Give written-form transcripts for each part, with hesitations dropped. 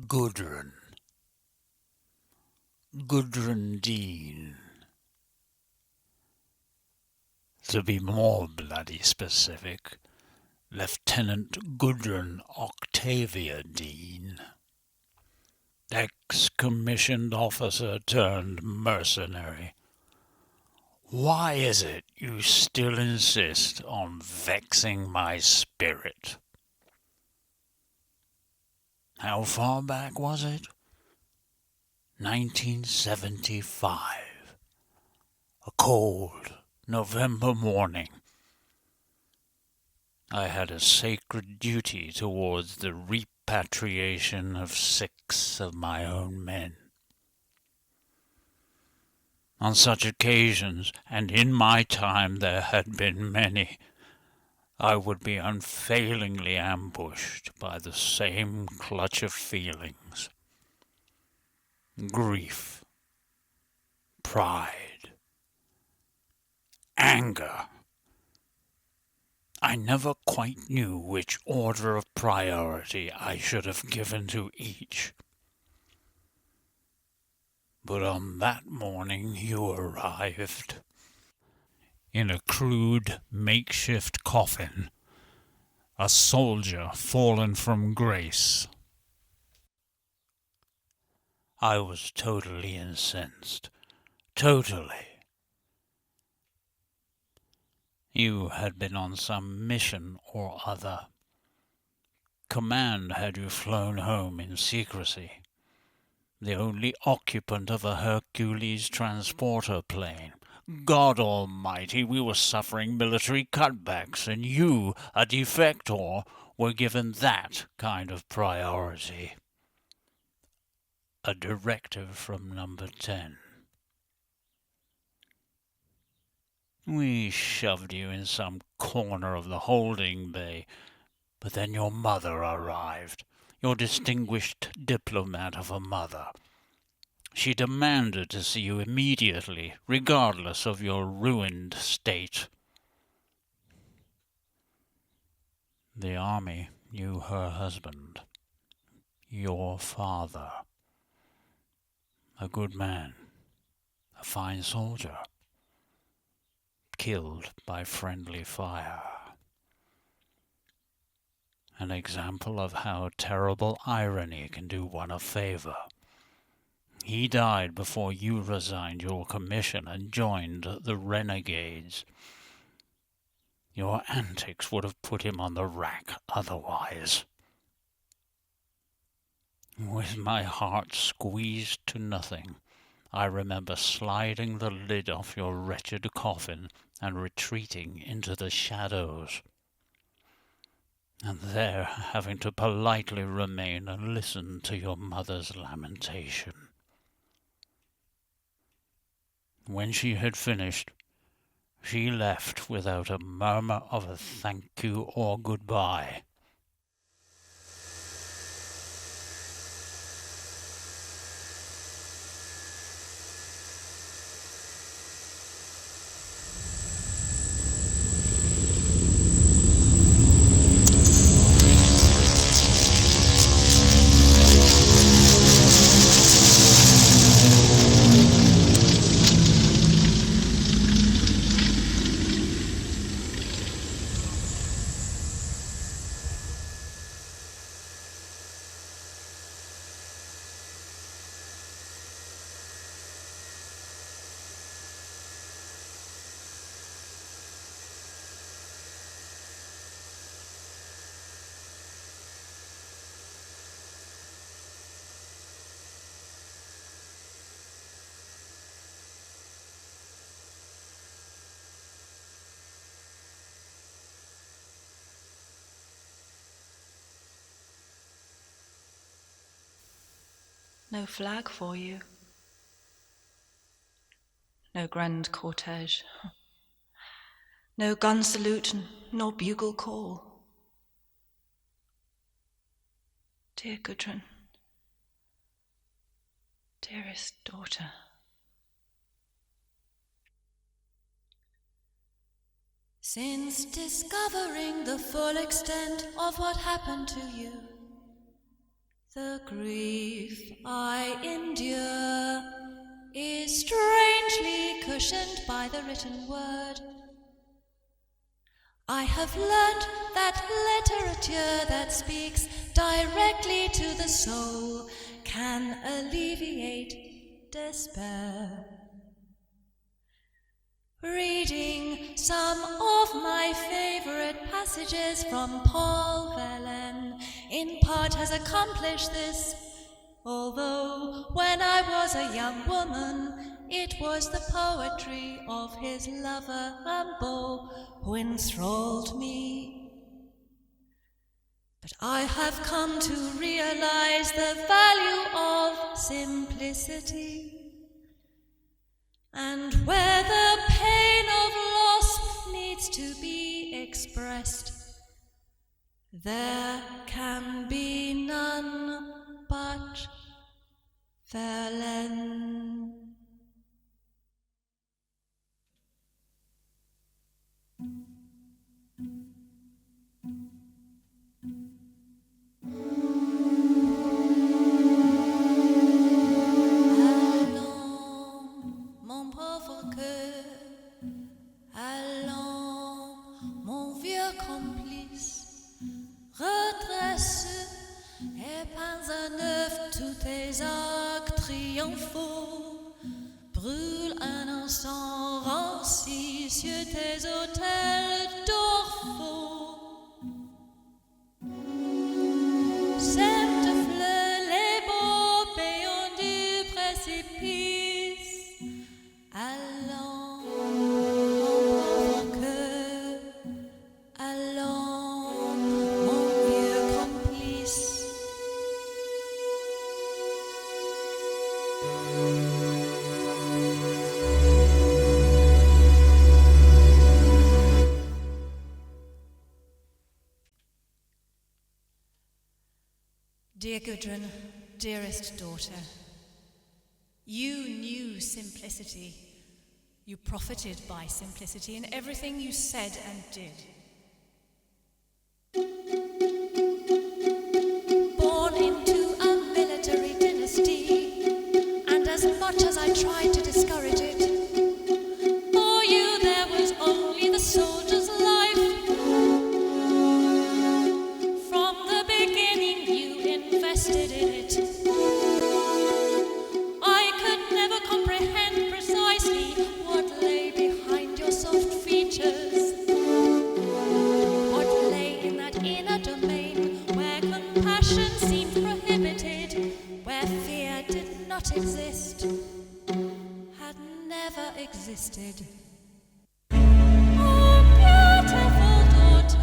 GUDREN. Gudrun Dean. To be more bloody specific, Lieutenant Gudrun Octavia Dean. Ex-commissioned officer turned mercenary. Why is it you still insist on vexing my spirit? How far back was it? 1975. A cold November morning. I had a sacred duty towards the repatriation of 6 of my own men. On such occasions, and in my time there had been many, I would be unfailingly ambushed by the same clutch of feelings. Grief, pride, anger. I never quite knew which order of priority I should have given to each. But on that morning you arrived. In a crude, makeshift coffin, a soldier fallen from grace. I was totally incensed. Totally. You had been on some mission or other. Command had you flown home in secrecy, the only occupant of a Hercules transporter plane. God Almighty, we were suffering military cutbacks, and you, a defector, were given that kind of priority. A directive from Number 10. We shoved you in some corner of the holding bay, but then your mother arrived, your distinguished diplomat of a mother. She demanded to see you immediately, regardless of your ruined state. The army knew her husband, your father. A good man, a fine soldier, killed by friendly fire. An example of how terrible irony can do one a favor. He died before you resigned your commission and joined the renegades. Your antics would have put him on the rack otherwise. With my heart squeezed to nothing, I remember sliding the lid off your wretched coffin and retreating into the shadows. And there having to politely remain and listen to your mother's lamentation. When she had finished, she left without a murmur of a thank you or goodbye. No flag for you. No grand cortege. No gun salute nor bugle call. Dear Gudrun, dearest daughter. Since discovering the full extent of what happened to you, The grief I endure is strangely cushioned by the written word. I have learnt that literature that speaks directly to the soul can alleviate despair. Reading some of my favorite passages from Paul Verlaine in part has accomplished this, although when I was a young woman, it was the poetry of his lover Rimbaud who enthralled me. But I have come to realize the value of simplicity, and where the pain of loss needs to be expressed, there can be none but Verlaine. Mon pauvre cœur, allons, mon vieux complice, redresse et peins à neuf tous tes arcs triomphaux, brûle un encens ranci sur tes autels d'or faux. Sème de fleurs les beaux paillons du précipice. Allons, mon pauvre cœur, allons, mon vieux complice. Dear Gudrun, dearest daughter, you knew simplicity. You profited by simplicity in everything you said and did. Born into a military dynasty, and as much as I tried to discourage it, for you there was only the soldier's life. From the beginning you invested in it. I could never comprehend precisely what lay behind your soft features, what lay in that inner domain where compassion seemed prohibited, where fear did not exist, had never existed. Oh, beautiful daughter,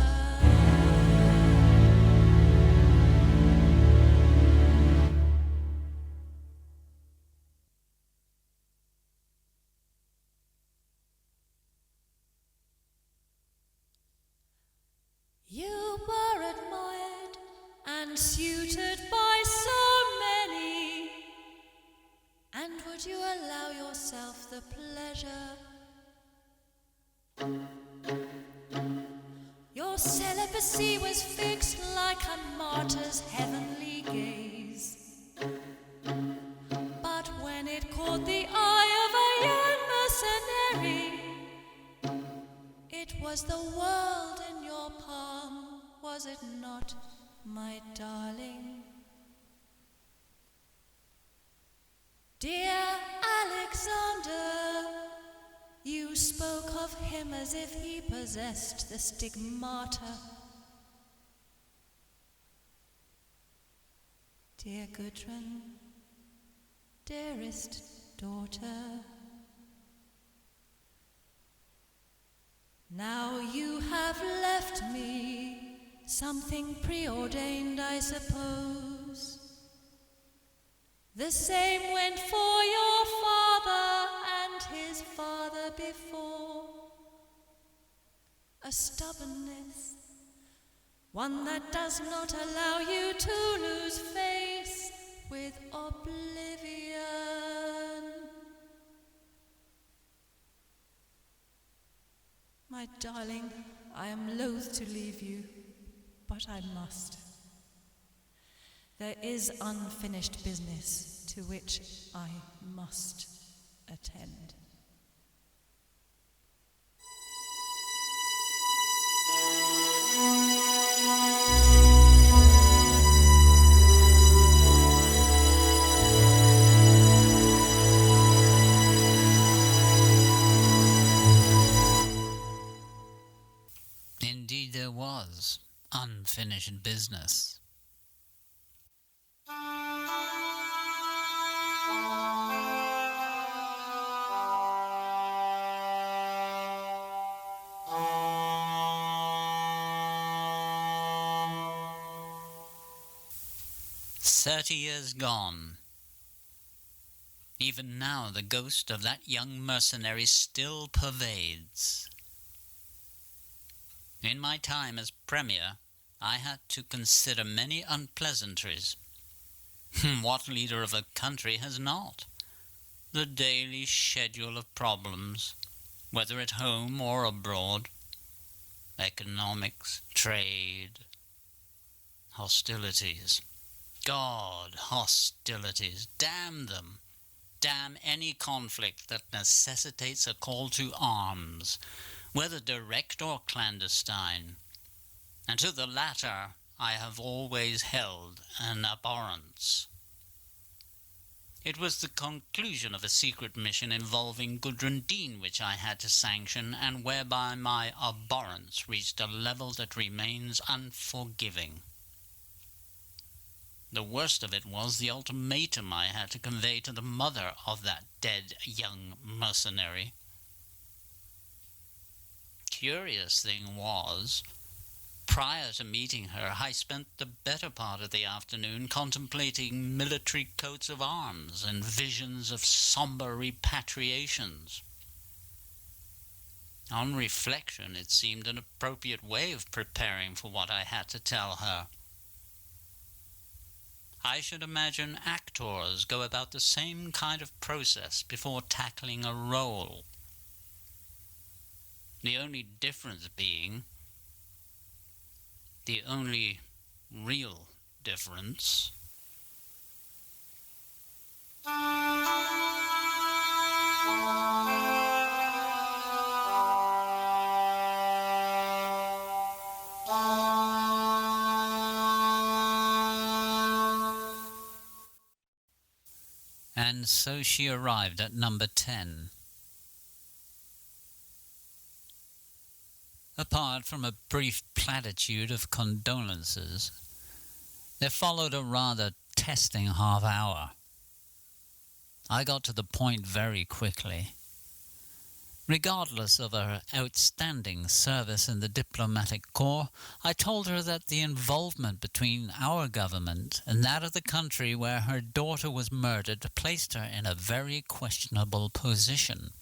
you were admired and suited by so many, and would you allow yourself the pleasure? Your celibacy was fixed like a martyr's heavenly gaze, but when it caught the eye of a young mercenary, it was the world in your palm, was it not, my darling? Dear Alexander, you spoke of him as if he possessed the stigmata. Dear Gudrun, dearest daughter, now you have left me something preordained, I suppose. The same went for your father and his father before. A stubbornness, one that does not allow you to lose face with oblivion. My darling, I am loath to leave you, but I must. There is unfinished business to which I must attend. Indeed there was unfinished business. "30 years gone. Even now the ghost of that young mercenary still pervades. In my time as Premier, I had to consider many unpleasantries. What leader of a country has not? The daily schedule of problems, whether at home or abroad. Economics, trade, hostilities. God, hostilities. Damn them. Damn any conflict that necessitates a call to arms, whether direct or clandestine. And to the latter I have always held an abhorrence. It was the conclusion of a secret mission involving GUDREN which I had to sanction, and whereby my abhorrence reached a level that remains unforgiving. The worst of it was the ultimatum I had to convey to the mother of that dead young mercenary. Curious thing was, prior to meeting her, I spent the better part of the afternoon contemplating military coats of arms and visions of sombre repatriations. On reflection, it seemed an appropriate way of preparing for what I had to tell her. I should imagine actors go about the same kind of process before tackling a role. The only difference being, the only real difference, and so she arrived at number 10. Apart from a brief platitude of condolences, there followed a rather testing half hour. I got to the point very quickly. Regardless of her outstanding service in the diplomatic corps, I told her that the involvement between our government and that of the country where her daughter was murdered placed her in a very questionable position.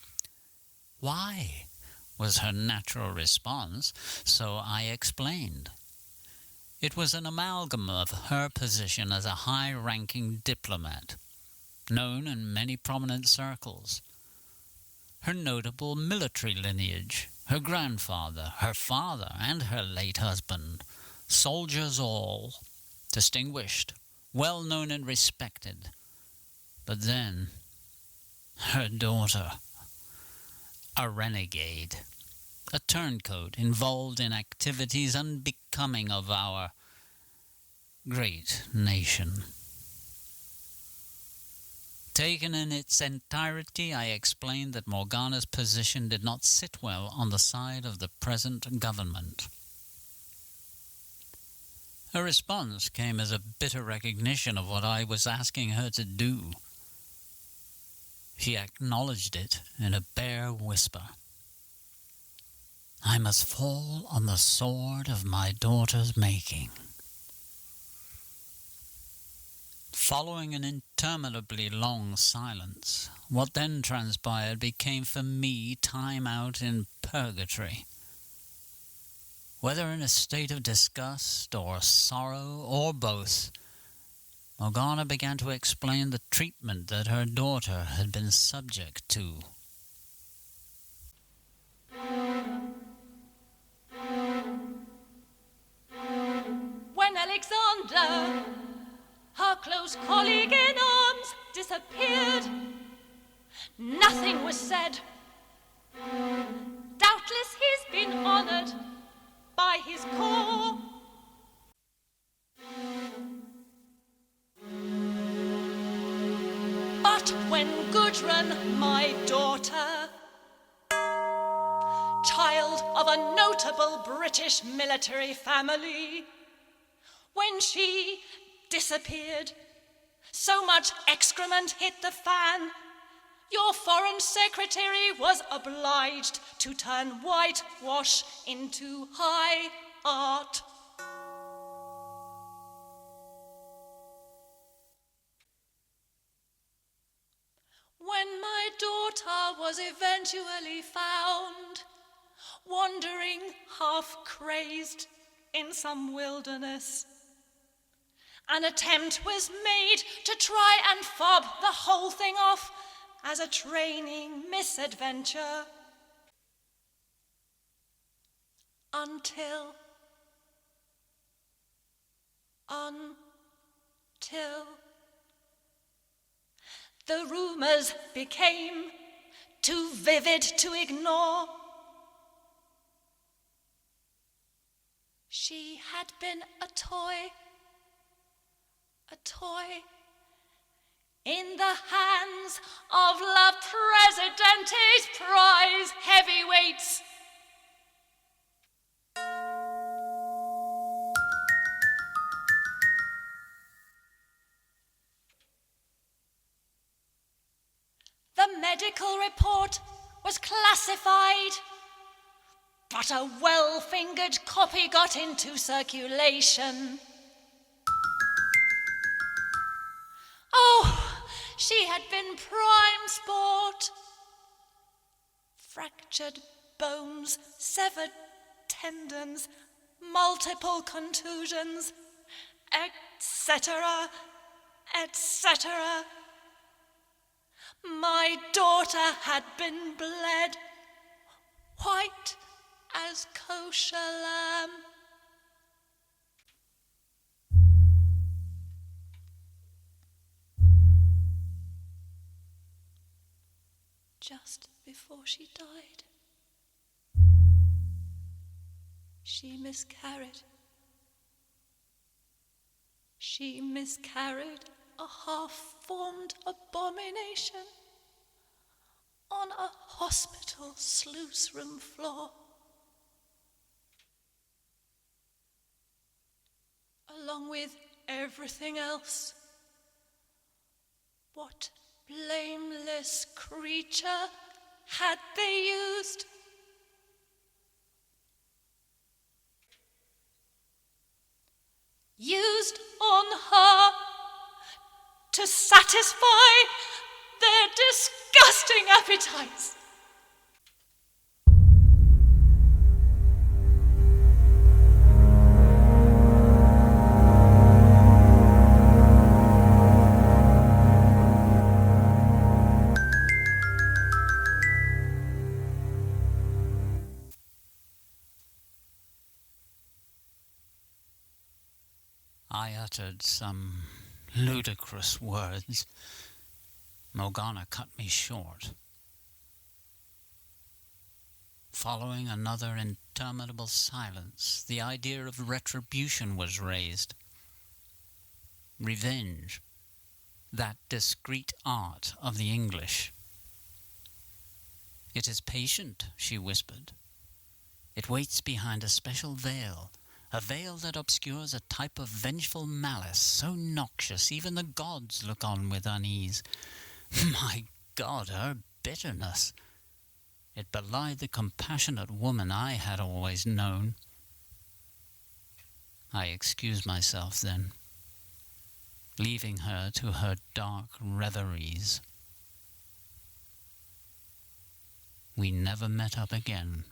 Why? Was her natural response, so I explained. It was an amalgam of her position as a high-ranking diplomat, known in many prominent circles, her notable military lineage, her grandfather, her father, and her late husband, soldiers all, distinguished, well-known and respected. But then, her daughter, a renegade, a turncoat involved in activities unbecoming of our great nation. Taken in its entirety, I explained that Morgana's position did not sit well on the side of the present government. Her response came as a bitter recognition of what I was asking her to do. She acknowledged it in a bare whisper. I must fall on the sword of my daughter's making. Following an interminably long silence, what then transpired became for me time out in purgatory. Whether in a state of disgust or sorrow or both, Morgana began to explain the treatment that her daughter had been subject to. When Alexander his core. But when Gudrun, my daughter, child of a notable British military family, when she disappeared, so much excrement hit the fan, your foreign secretary was obliged to turn whitewash into high art. When my daughter was eventually found, wandering half crazed in some wilderness, an attempt was made to try and fob the whole thing off as a training misadventure. Until the rumors became too vivid to ignore. She had been a toy in the hands of La Presidente's prize heavyweights. The medical report was classified, but a well-fingered copy got into circulation. Oh, she had been prime sport. Fractured bones, severed tendons, multiple contusions, etc., etc. My daughter had been bled, white as kosher lamb. Just before she died, she miscarried. She miscarried a half-formed abomination on a hospital sluice room floor. Along with everything else, what blameless creature had they used? Used on her to satisfy their disgusting appetites. I uttered some ludicrous words. Morgana cut me short. Following another interminable silence, the idea of retribution was raised. Revenge, that discreet art of the English. It is patient, she whispered. It waits behind a special veil, a veil that obscures a type of vengeful malice so noxious even the gods look on with unease. My God, her bitterness! It belied the compassionate woman I had always known. I excused myself then, leaving her to her dark reveries. We never met up again.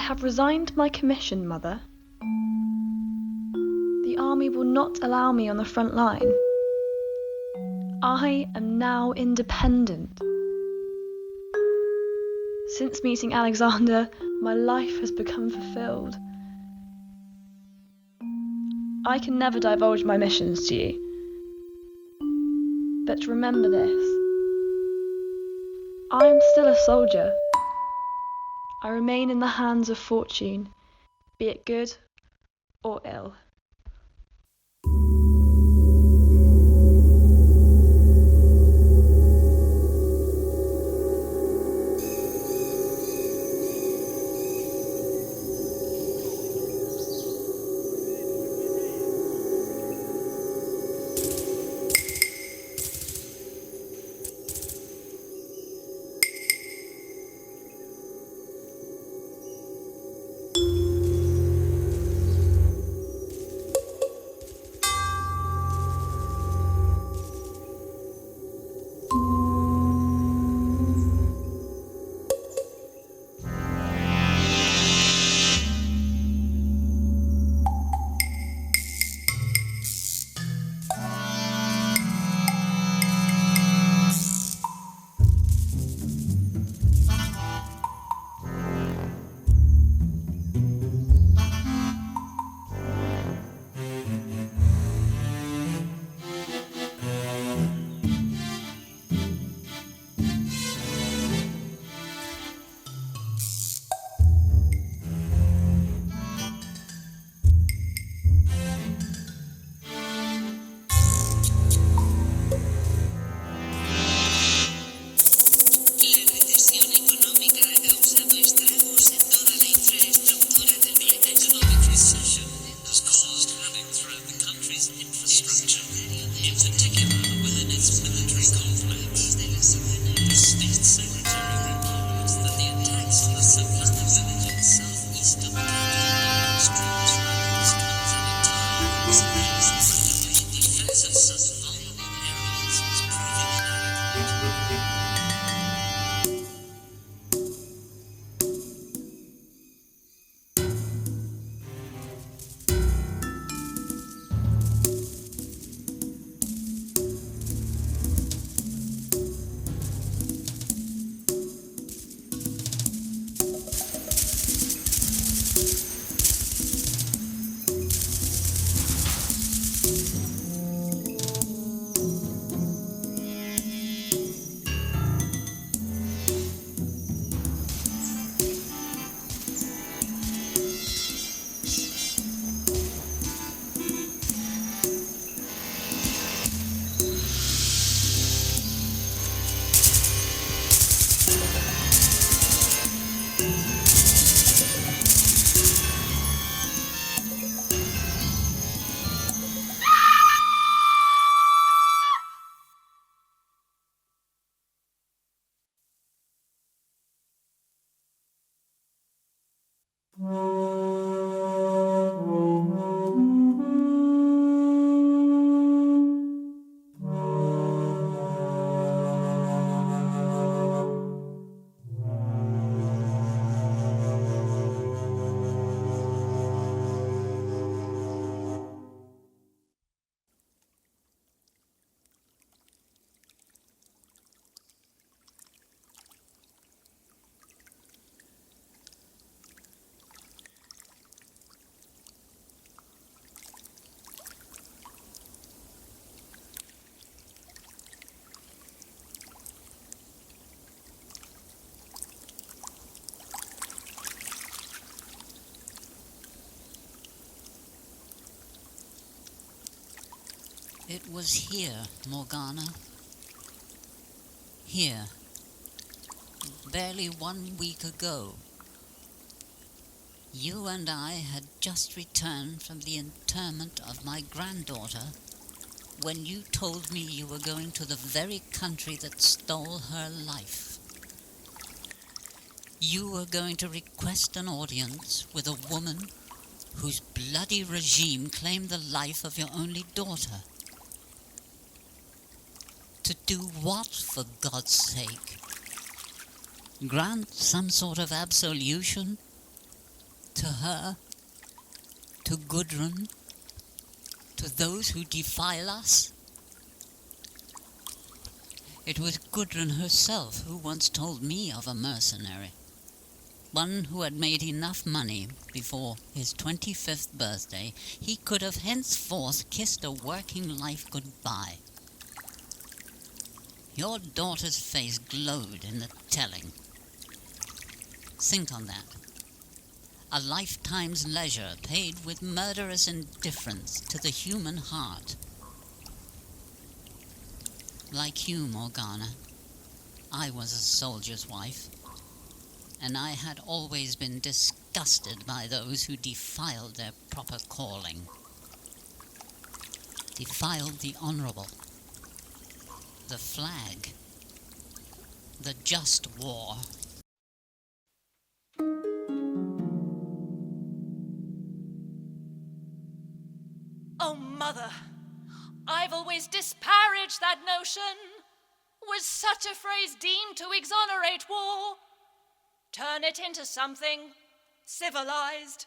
have resigned my commission, Mother. The army will not allow me on the front line. I am now independent. Since meeting Alexander, my life has become fulfilled. I can never divulge my missions to you. But remember this. I am still a soldier. I remain in the hands of fortune, be it good or ill. It was here, Morgana. Here. Barely 1 week ago. You and I had just returned from the interment of my granddaughter when you told me you were going to the very country that stole her life. You were going to request an audience with a woman whose bloody regime claimed the life of your only daughter. To do what, for God's sake? Grant some sort of absolution? To her, to Gudrun, to those who defile us. It was Gudrun herself who once told me of a mercenary, one who had made enough money before his 25th birthday he could have henceforth kissed a working life goodbye. Your daughter's face glowed in the telling. Think on that. A lifetime's leisure paid with murderous indifference to the human heart. Like you, Morgana, I was a soldier's wife, and I had always been disgusted by those who defiled their proper calling, defiled the honorable, the flag, the just war. Oh, Mother, I've always disparaged that notion. Was such a phrase deemed to exonerate war? Turn it into something civilized.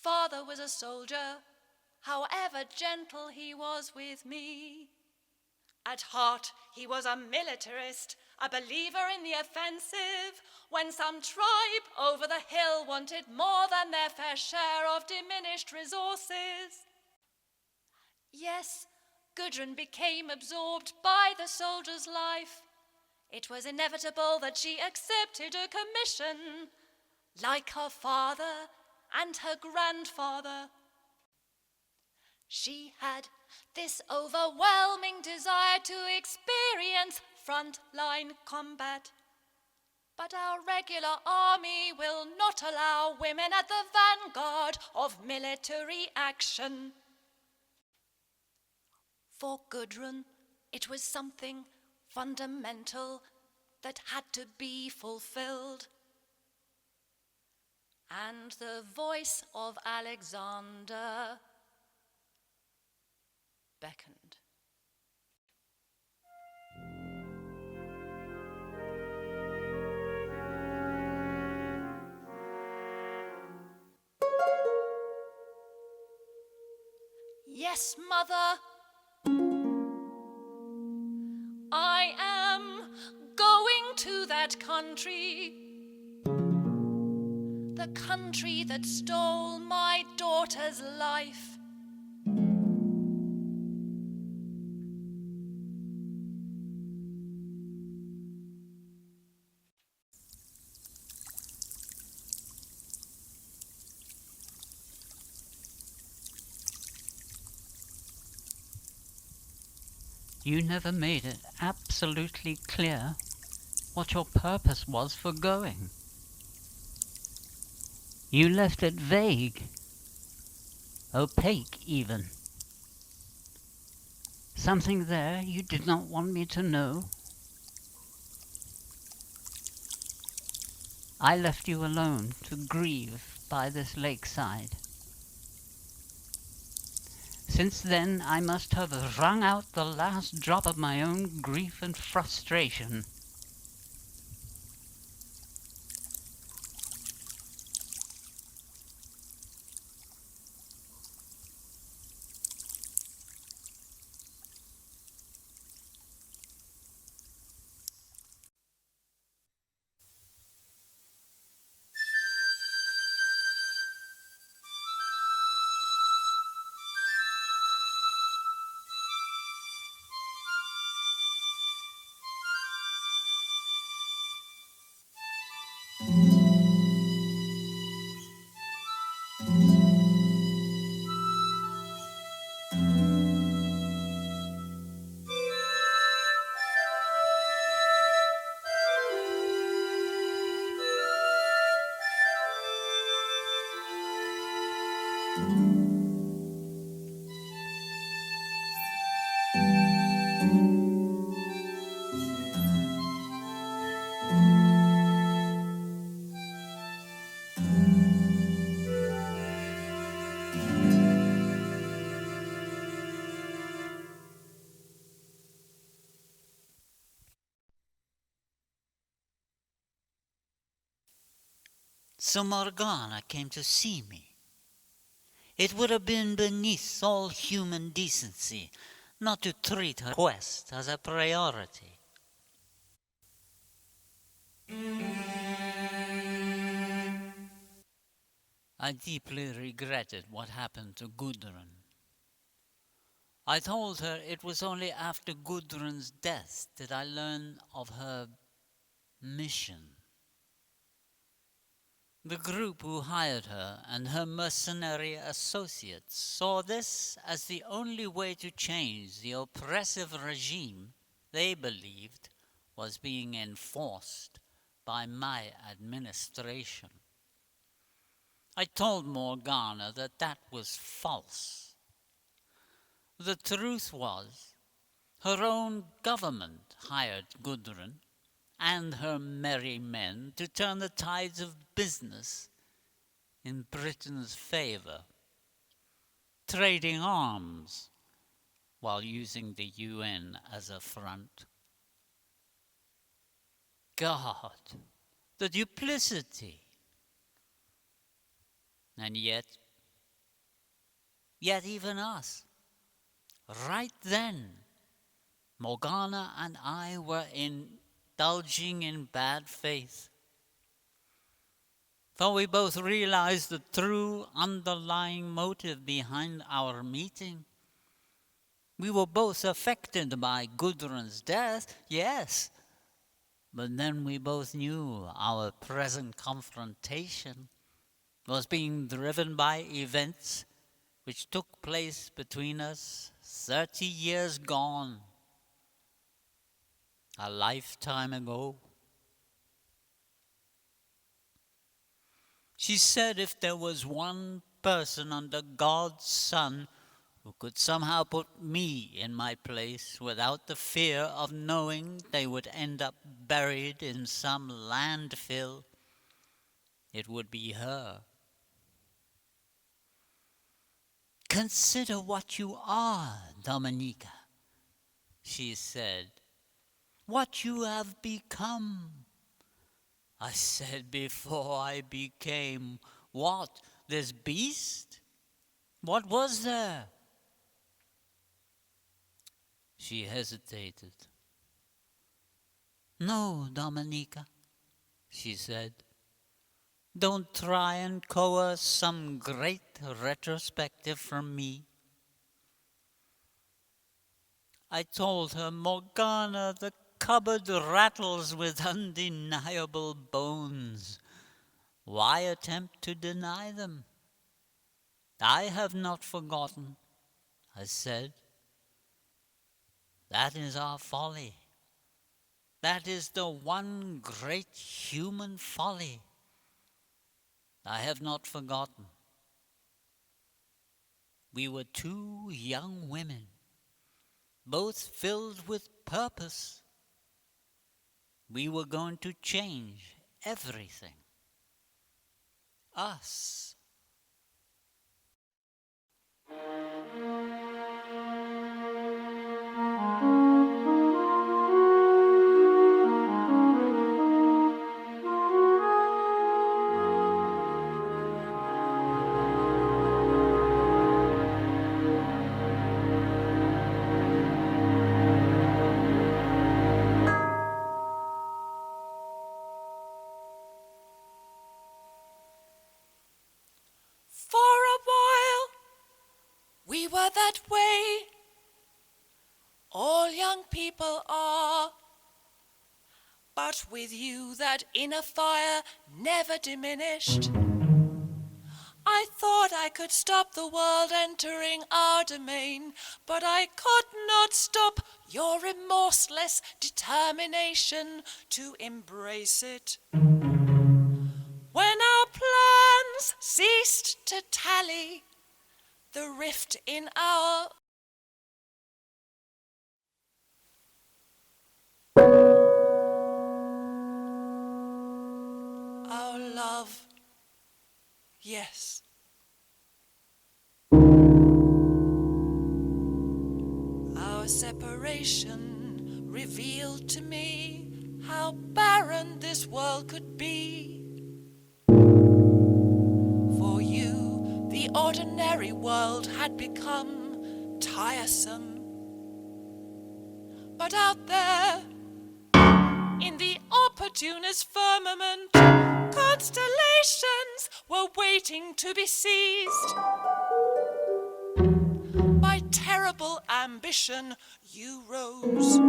Father was a soldier, however gentle he was with me. At heart, he was a militarist, a believer in the offensive, when some tribe over the hill wanted more than their fair share of diminished resources. Yes, Gudrun became absorbed by the soldier's life. It was inevitable that she accepted a commission, like her father and her grandfather. She had this overwhelming desire to experience frontline combat. But our regular army will not allow women at the vanguard of military action. For Gudrun, it was something fundamental that had to be fulfilled. And the voice of Alexander beckoned. Yes, Mother, I am going to that country, the country that stole my daughter's life. You never made it absolutely clear what your purpose was for going. You left it vague, opaque even. Something there you did not want me to know. I left you alone to grieve by this lakeside. Since then, I must have wrung out the last drop of my own grief and frustration. So Morgana came to see me. It would have been beneath all human decency not to treat her quest as a priority. I deeply regretted what happened to Gudrun. I told her it was only after Gudrun's death that I learned of her mission. The group who hired her and her mercenary associates saw this as the only way to change the oppressive regime they believed was being enforced by my administration. I told Morgana that was false. The truth was, her own government hired Gudrun and her merry men to turn the tides of business in Britain's favour, trading arms while using the UN as a front. God, the duplicity! And yet even us, right then, Morgana and I were indulging in bad faith. For we both realized the true underlying motive behind our meeting. We were both affected by Gudrun's death, yes, but then we both knew our present confrontation was being driven by events which took place between us 30 years gone, a lifetime ago. She said if there was one person under God's sun who could somehow put me in my place without the fear of knowing they would end up buried in some landfill, it would be her. Consider what you are, Dominica, she said, what you have become. I said, before I became what? This beast? What was there? She hesitated. No, Dominica, she said. Don't try and coerce some great retrospective from me. I told her, Morgana, the cupboard rattles with undeniable bones. Why attempt to deny them? I have not forgotten, I said. That is our folly. That is the one great human folly. I have not forgotten. We were two young women, both filled with purpose. We were going to change everything. Us. For a while, we were that way. All young people are. But with you, that inner fire never diminished. I thought I could stop the world entering our domain, but I could not stop your remorseless determination to embrace it. When our plans ceased to tally, the rift in our love, yes. Our separation revealed to me how barren this world could be. ordinary world had become tiresome. But out there, in the opportunist firmament, constellations were waiting to be seized. By terrible ambition, you rose.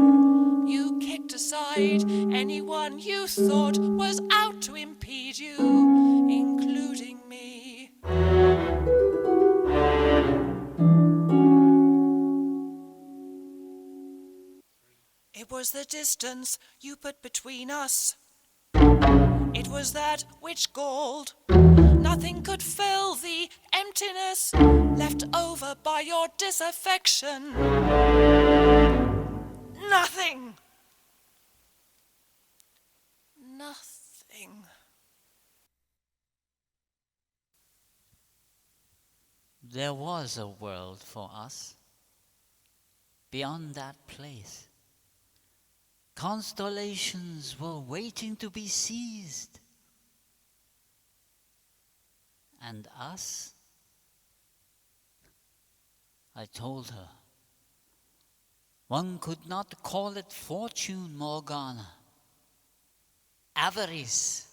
You kicked aside anyone you thought was out to impede you, including me. It was the distance you put between us. It was that which galled. Nothing could fill the emptiness left over by your disaffection. Nothing. Nothing. There was a world for us beyond that place. Constellations were waiting to be seized. And us? I told her, one could not call it fortune, Morgana. Avarice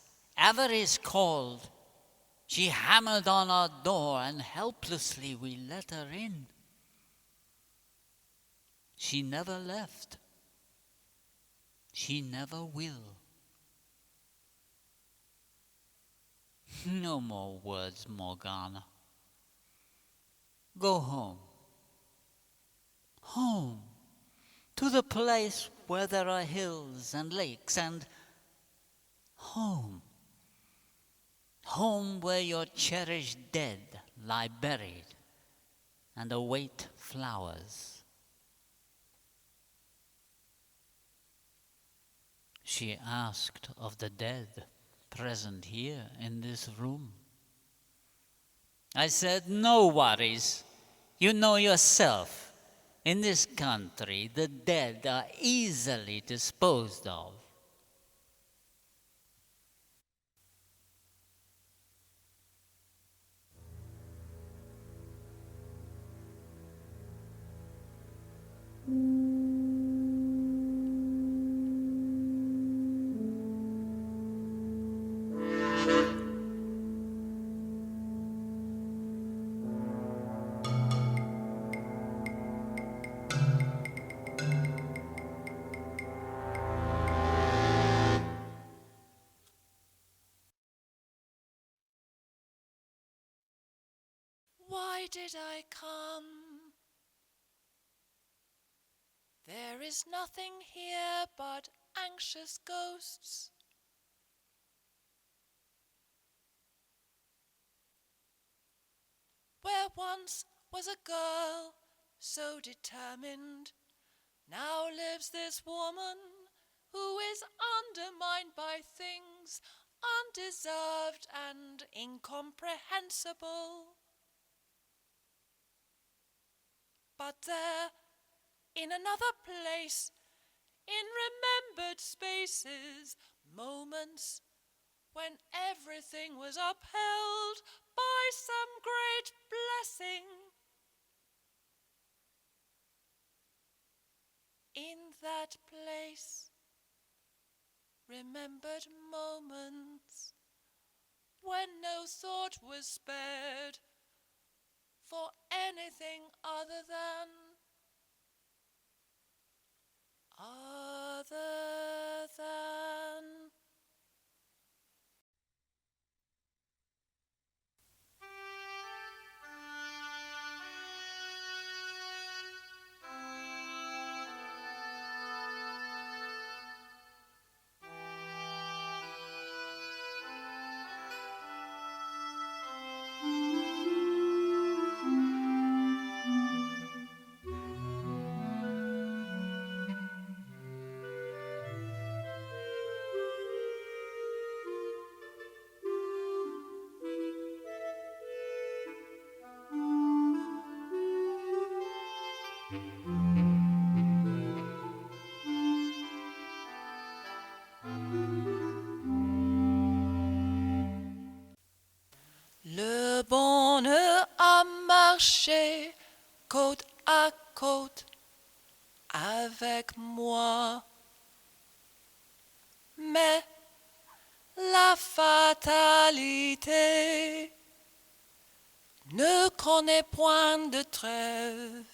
called. She hammered on our door, and helplessly we let her in. She never left. She never will. No more words, Morgana. Go home. Home. To the place where there are hills and lakes, and home. Home where your cherished dead lie buried and await flowers. She asked of the dead present here in this room. I said, no worries. You know yourself. In this country, the dead are easily disposed of. Why did I come? There is nothing here but anxious ghosts. Where once was a girl so determined, now lives this woman who is undermined by things undeserved and incomprehensible. But there, in another place, in remembered spaces, moments when everything was upheld by some great blessing. In that place, remembered moments when no thought was spared for anything other than marché côte à côte avec moi. Mais la fatalité ne connaît point de trêve.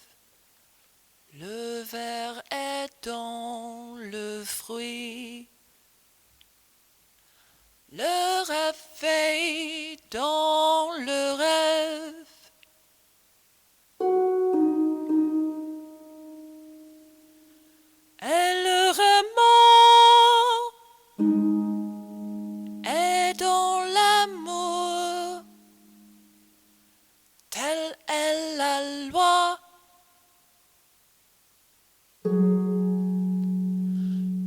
Le ver est dans le fruit, le réveil dans le rêve. Et le remords est dans l'amour, telle est la loi.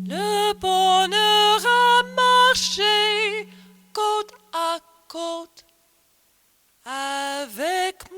Le bonheur a marché côte à côte avec